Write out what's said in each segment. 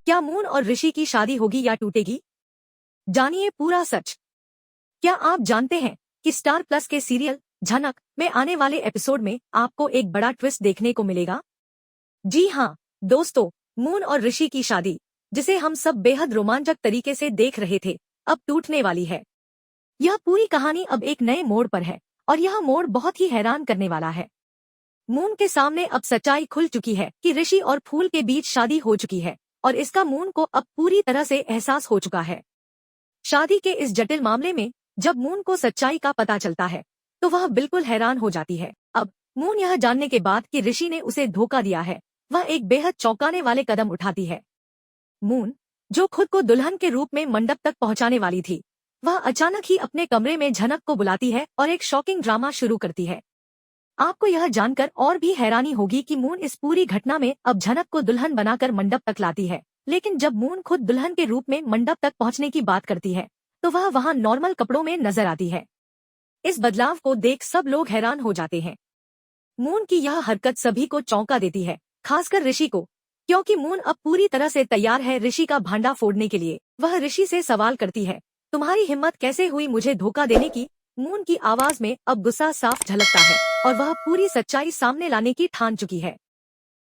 क्या मून और ऋषि की शादी होगी या टूटेगी? जानिए पूरा सच। क्या आप जानते हैं कि स्टार प्लस के सीरियल झनक में आने वाले एपिसोड में आपको एक बड़ा ट्विस्ट देखने को मिलेगा? जी हाँ दोस्तों, मून और ऋषि की शादी, जिसे हम सब बेहद रोमांचक तरीके से देख रहे थे, अब टूटने वाली है। यह पूरी कहानी अब एक नए मोड़ पर है और यह मोड़ बहुत ही हैरान करने वाला है। मून के सामने अब सच्चाई खुल चुकी है कि ऋषि और फूल के बीच शादी हो चुकी है और इसका मून को अब पूरी तरह से एहसास हो चुका है। शादी के इस जटिल मामले में जब मून को सच्चाई का पता चलता है तो वह बिल्कुल हैरान हो जाती है। अब मून यह जानने के बाद कि ऋषि ने उसे धोखा दिया है, वह एक बेहद चौंकाने वाले कदम उठाती है। मून, जो खुद को दुल्हन के रूप में मंडप तक पहुंचाने वाली थी, वह अचानक ही अपने कमरे में झनक को बुलाती है और एक शॉकिंग ड्रामा शुरू करती है। आपको यह जानकर और भी हैरानी होगी कि मून इस पूरी घटना में अब झनक को दुल्हन बनाकर मंडप तक लाती है। लेकिन जब मून खुद दुल्हन के रूप में मंडप तक पहुंचने की बात करती है तो वह वहां नॉर्मल कपड़ों में नजर आती है। इस बदलाव को देख सब लोग हैरान हो जाते हैं। मून की यह हरकत सभी को चौंका देती है, खासकर ऋषि को, क्योंकि मून अब पूरी तरह से तैयार है ऋषि का भांडा फोड़ने के लिए। वह ऋषि से सवाल करती है, तुम्हारी हिम्मत कैसे हुई मुझे धोखा देने की? मून की आवाज में अब गुस्सा साफ झलकता है और वह पूरी सच्चाई सामने लाने की ठान चुकी है।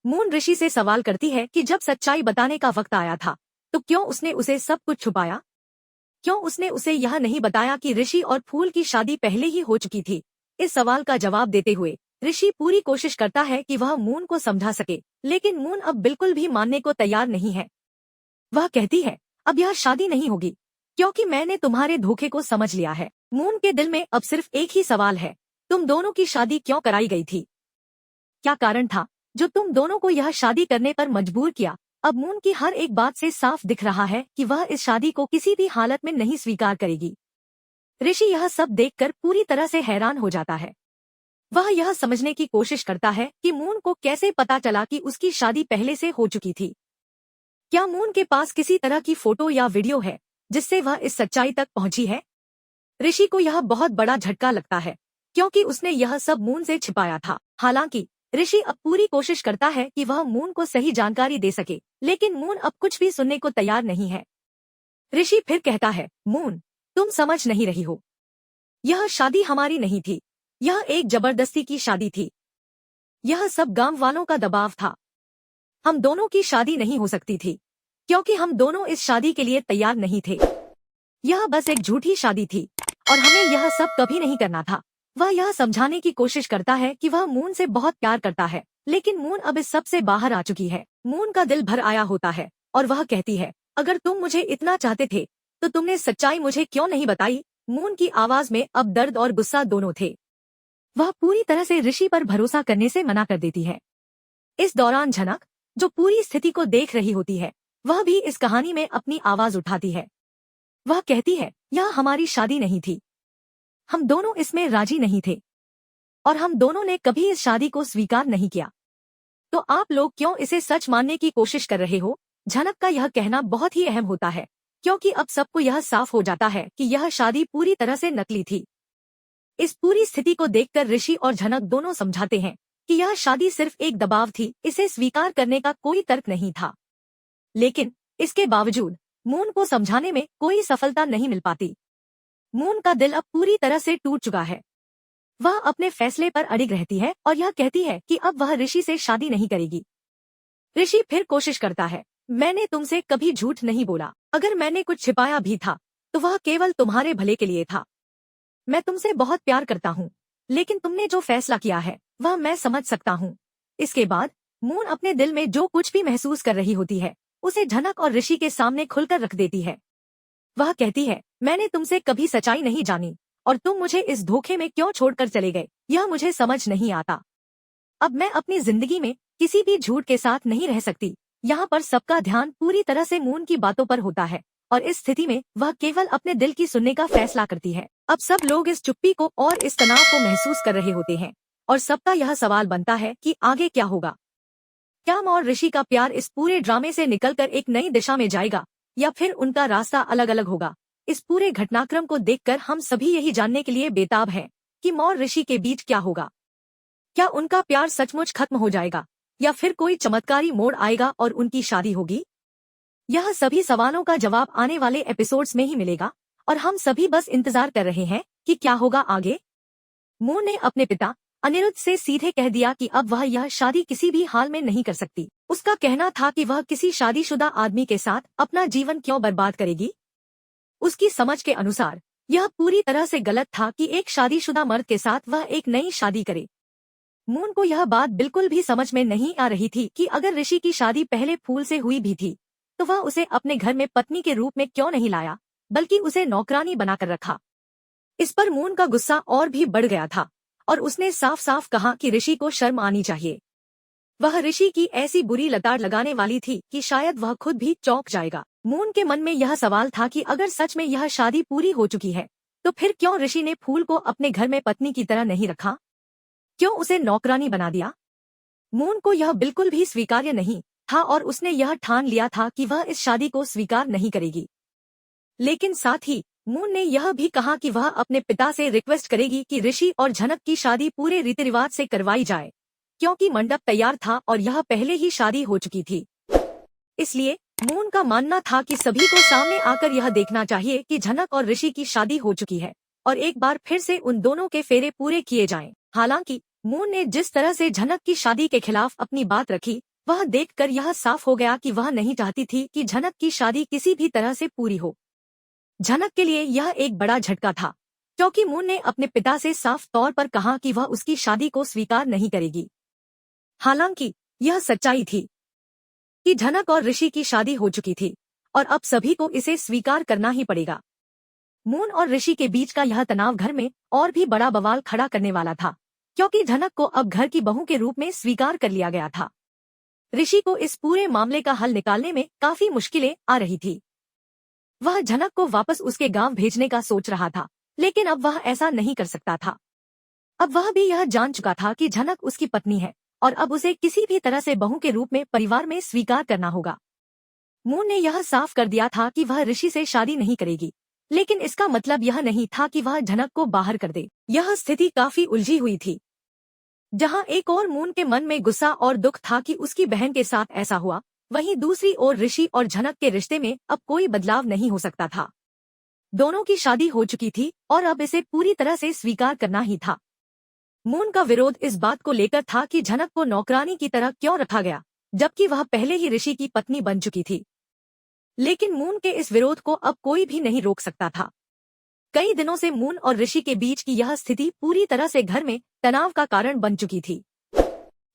मून ऋषि से सवाल करती है कि जब सच्चाई बताने का वक्त आया था तो क्यों उसने उसे सब कुछ छुपाया? क्यों उसने उसे यह नहीं बताया कि ऋषि और फूल की शादी पहले ही हो चुकी थी? इस सवाल का जवाब देते हुए ऋषि पूरी कोशिश करता है कि वह मून को समझा सके, लेकिन मून अब बिल्कुल भी मानने को तैयार नहीं है। वह कहती है, अब यह शादी नहीं होगी क्योंकि मैंने तुम्हारे धोखे को समझ लिया है। मून के दिल में अब सिर्फ एक ही सवाल है, तुम दोनों की शादी क्यों कराई गई थी? क्या कारण था जो तुम दोनों को यह शादी करने पर मजबूर किया? अब मून की हर एक बात से साफ दिख रहा है कि वह इस शादी को किसी भी हालत में नहीं स्वीकार करेगी। ऋषि यह सब देखकर पूरी तरह से हैरान हो जाता है। वह यह समझने की कोशिश करता है कि मून को कैसे पता चला कि उसकी शादी पहले से हो चुकी थी। क्या मून के पास किसी तरह की फोटो या वीडियो है जिससे वह इस सच्चाई तक पहुंची है? ऋषि को यह बहुत बड़ा झटका लगता है क्योंकि उसने यह सब मून से छिपाया था। हालांकि ऋषि अब पूरी कोशिश करता है कि वह मून को सही जानकारी दे सके, लेकिन मून अब कुछ भी सुनने को तैयार नहीं है। ऋषि फिर कहता है, मून, तुम समझ नहीं रही हो। यह शादी हमारी नहीं थी, यह एक जबरदस्ती की शादी थी। यह सब गांव वालों का दबाव था। हम दोनों की शादी नहीं हो सकती थी क्योंकि हम दोनों इस शादी के लिए तैयार नहीं थे। यह बस एक झूठी शादी थी और हमें यह सब कभी नहीं करना था। वह यह समझाने की कोशिश करता है कि वह मून से बहुत प्यार करता है, लेकिन मून अब इस सब से बाहर आ चुकी है। मून का दिल भर आया होता है और वह कहती है, अगर तुम मुझे इतना चाहते थे तो तुमने सच्चाई मुझे क्यों नहीं बताई? मून की आवाज में अब दर्द और गुस्सा दोनों थे। वह पूरी तरह से ऋषि पर भरोसा करने से मना कर देती है। इस दौरान झनक, जो पूरी स्थिति को देख रही होती है, वह भी इस कहानी में अपनी आवाज उठाती है। वह कहती है, यह हमारी शादी नहीं थी, हम दोनों इसमें राजी नहीं थे और हम दोनों ने कभी इस शादी को स्वीकार नहीं किया। तो आप लोग क्यों इसे सच मानने की कोशिश कर रहे हो? झनक का यह कहना बहुत ही अहम होता है क्योंकि अब सबको यह साफ हो जाता है कि यह शादी पूरी तरह से नकली थी। इस पूरी स्थिति को देखकर ऋषि और झनक दोनों समझाते हैं कि यह शादी सिर्फ एक दबाव थी, इसे स्वीकार करने का कोई तर्क नहीं था। लेकिन इसके बावजूद मून को समझाने में कोई सफलता नहीं मिल पाती। मून का दिल अब पूरी तरह से टूट चुका है। वह अपने फैसले पर अड़िग रहती है और यह कहती है कि अब वह ऋषि से शादी नहीं करेगी। ऋषि फिर कोशिश करता है, मैंने तुमसे कभी झूठ नहीं बोला। अगर मैंने कुछ छिपाया भी था तो वह केवल तुम्हारे भले के लिए था। मैं तुमसे बहुत प्यार करता हूँ, लेकिन तुमने जो फैसला किया है वह मैं समझ सकता हूँ। इसके बाद मून अपने दिल में जो कुछ भी महसूस कर रही होती है उसे झनक और ऋषि के सामने खुलकर रख देती है। वह कहती है, मैंने तुमसे कभी सच्चाई नहीं जानी और तुम मुझे इस धोखे में क्यों छोड़कर चले गए, यह मुझे समझ नहीं आता। अब मैं अपनी जिंदगी में किसी भी झूठ के साथ नहीं रह सकती। यहाँ पर सबका ध्यान पूरी तरह से मून की बातों पर होता है और इस स्थिति में वह केवल अपने दिल की सुनने का फैसला करती है। अब सब लोग इस चुप्पी को और इस तनाव को महसूस कर रहे होते हैं और सबका यह सवाल बनता है कि आगे क्या होगा। क्या मून और ऋषि का प्यार इस पूरे ड्रामे से निकलकर एक नई दिशा में जाएगा या फिर उनका रास्ता अलग अलग होगा? इस पूरे घटनाक्रम को देखकर हम सभी यही जानने के लिए बेताब हैं कि मून और ऋषि के बीच क्या होगा। क्या उनका प्यार सचमुच खत्म हो जाएगा या फिर कोई चमत्कारी मोड़ आएगा और उनकी शादी होगी? यह सभी सवालों का जवाब आने वाले एपिसोड्स में ही मिलेगा और हम सभी बस इंतजार कर रहे हैं कि क्या होगा आगे। मून ने अपने पिता अनिरुद्ध से सीधे कह दिया कि अब वह यह शादी किसी भी हाल में नहीं कर सकती। उसका कहना था कि वह किसी शादीशुदा आदमी के साथ अपना जीवन क्यों बर्बाद करेगी। उसकी समझ के अनुसार यह पूरी तरह से गलत था कि एक शादीशुदा मर्द के साथ वह एक नई शादी करे। मून को यह बात बिल्कुल भी समझ में नहीं आ रही थी कि अगर ऋषि की शादी पहले फूल से हुई भी थी तो वह उसे अपने घर में पत्नी के रूप में क्यों नहीं लाया, बल्कि उसे नौकरानी बनाकर रखा। इस पर मून का गुस्सा और भी बढ़ गया था और उसने साफ साफ कहा कि ऋषि को शर्म आनी चाहिए। वह ऋषि की ऐसी बुरी लताड़ लगाने वाली थी कि शायद वह खुद भी चौंक जाएगा। मून के मन में यह सवाल था कि अगर सच में यह शादी पूरी हो चुकी है तो फिर क्यों ऋषि ने फूल को अपने घर में पत्नी की तरह नहीं रखा, क्यों उसे नौकरानी बना दिया। मून को यह बिल्कुल भी स्वीकार्य नहीं था और उसने यह ठान लिया था कि वह इस शादी को स्वीकार नहीं करेगी। लेकिन साथ ही मून ने यह भी कहा कि वह अपने पिता से रिक्वेस्ट करेगी कि ऋषि और झनक की शादी पूरे रीति रिवाज से करवाई जाए, क्योंकि मंडप तैयार था और यह पहले ही शादी हो चुकी थी। इसलिए मून का मानना था कि सभी को सामने आकर यह देखना चाहिए कि झनक और ऋषि की शादी हो चुकी है और एक बार फिर से उन दोनों के फेरे पूरे किए जाएं। हालांकि मून ने जिस तरह से झनक की शादी के खिलाफ अपनी बात रखी, वह देखकर यह साफ हो गया कि वह नहीं चाहती थी कि झनक की शादी किसी भी तरह से पूरी हो। झनक के लिए यह एक बड़ा झटका था, क्योंकि मून ने अपने पिता से साफ तौर पर कहा कि वह उसकी शादी को स्वीकार नहीं करेगी। हालांकि यह सच्चाई थी कि झनक और ऋषि की शादी हो चुकी थी और अब सभी को इसे स्वीकार करना ही पड़ेगा। मून और ऋषि के बीच का यह तनाव घर में और भी बड़ा बवाल खड़ा करने वाला था, क्योंकि झनक को अब घर की बहू के रूप में स्वीकार कर लिया गया था। ऋषि को इस पूरे मामले का हल निकालने में काफी मुश्किलें आ रही थी। वह झनक को वापस उसके गांव भेजने का सोच रहा था, लेकिन अब वह ऐसा नहीं कर सकता था। अब वह भी यह जान चुका था कि झनक उसकी पत्नी है और अब उसे किसी भी तरह से बहू के रूप में परिवार में स्वीकार करना होगा। मून ने यह साफ कर दिया था कि वह ऋषि से शादी नहीं करेगी, लेकिन इसका मतलब यह नहीं था कि वह झनक को बाहर कर दे। यह स्थिति काफी उलझी हुई थी, जहां एक और मून के मन में गुस्सा और दुख था कि उसकी बहन के साथ ऐसा हुआ, वहीं दूसरी ओर ऋषि और झनक के रिश्ते में अब कोई बदलाव नहीं हो सकता था। दोनों की शादी हो चुकी थी और अब इसे पूरी तरह से स्वीकार करना ही था। मून का विरोध इस बात को लेकर था कि झनक को नौकरानी की तरह क्यों रखा गया, जबकि वह पहले ही ऋषि की पत्नी बन चुकी थी। लेकिन मून के इस विरोध को अब कोई भी नहीं रोक सकता था। कई दिनों से मून और ऋषि के बीच की यह स्थिति पूरी तरह से घर में तनाव का कारण बन चुकी थी।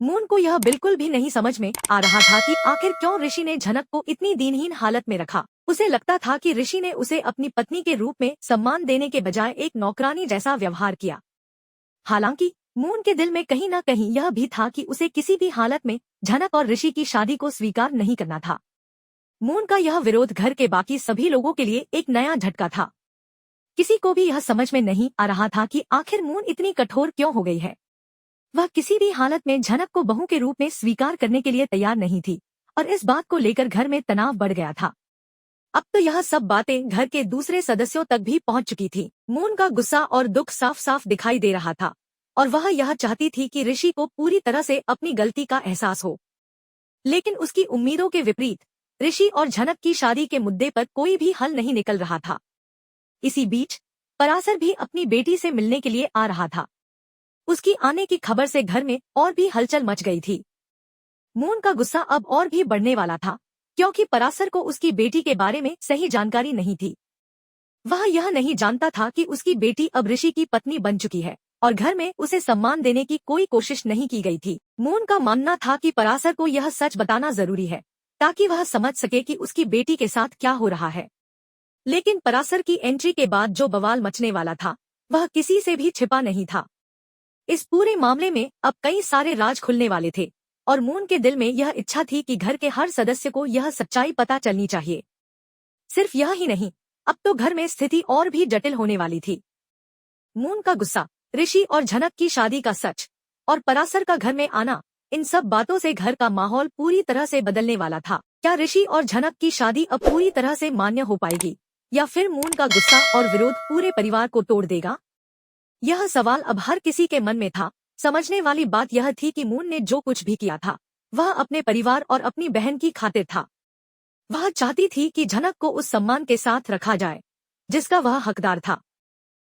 मून को यह बिल्कुल भी नहीं समझ में आ रहा था कि आखिर क्यों ऋषि ने झनक को इतनी दीनहीन हालत में रखा। उसे लगता था कि ऋषि ने उसे अपनी पत्नी के रूप में सम्मान देने के बजाय एक नौकरानी जैसा व्यवहार किया। हालांकि मून के दिल में कहीं न कहीं यह भी था कि उसे किसी भी हालत में झनक और ऋषि की शादी को स्वीकार नहीं करना था। मून का यह विरोध घर के बाकी सभी लोगों के लिए एक नया झटका था। किसी को भी यह समझ में नहीं आ रहा था कि आखिर मून इतनी कठोर क्यों हो गई है। वह किसी भी हालत में झनक को बहू के रूप में स्वीकार करने के लिए तैयार नहीं थी और इस बात को लेकर घर में तनाव बढ़ गया था। अब तो यह सब बातें घर के दूसरे सदस्यों तक भी पहुंच चुकी थी। मून का गुस्सा और दुख साफ साफ दिखाई दे रहा था और वह यह चाहती थी कि ऋषि को पूरी तरह से अपनी गलती का एहसास हो। लेकिन उसकी उम्मीदों के विपरीत ऋषि और झनक की शादी के मुद्दे पर कोई भी हल नहीं निकल रहा था। इसी बीच पराशर भी अपनी बेटी से मिलने के लिए आ रहा था। उसकी आने की खबर से घर में और भी हलचल मच गई थी। मून का गुस्सा अब और भी बढ़ने वाला था, क्योंकि पराशर को उसकी बेटी के बारे में सही जानकारी नहीं थी। वह यह नहीं जानता था कि उसकी बेटी अब ऋषि की पत्नी बन चुकी है और घर में उसे सम्मान देने की कोई कोशिश नहीं की गई थी। मून का मानना था कि पराशर को यह सच बताना जरूरी है ताकि वह समझ सके कि उसकी बेटी के साथ क्या हो रहा है। लेकिन पराशर की एंट्री के बाद जो बवाल मचने वाला था वह किसी से भी छिपा नहीं था। इस पूरे मामले में अब कई सारे राज खुलने वाले थे और मून के दिल में यह इच्छा थी कि घर के हर सदस्य को यह सच्चाई पता चलनी चाहिए। सिर्फ यह ही नहीं, अब तो घर में स्थिति और भी जटिल होने वाली थी। मून का गुस्सा, ऋषि और झनक की शादी का सच और पराशर का घर में आना, इन सब बातों से घर का माहौल पूरी तरह से बदलने वाला था। क्या ऋषि और झनक की शादी अब पूरी तरह से मान्य हो पाएगी या फिर मून का गुस्सा और विरोध पूरे परिवार को तोड़ देगा? यह सवाल अब हर किसी के मन में था। समझने वाली बात यह थी कि मून ने जो कुछ भी किया था वह अपने परिवार और अपनी बहन की खातिर था। वह चाहती थी कि झनक को उस सम्मान के साथ रखा जाए जिसका वह हकदार था।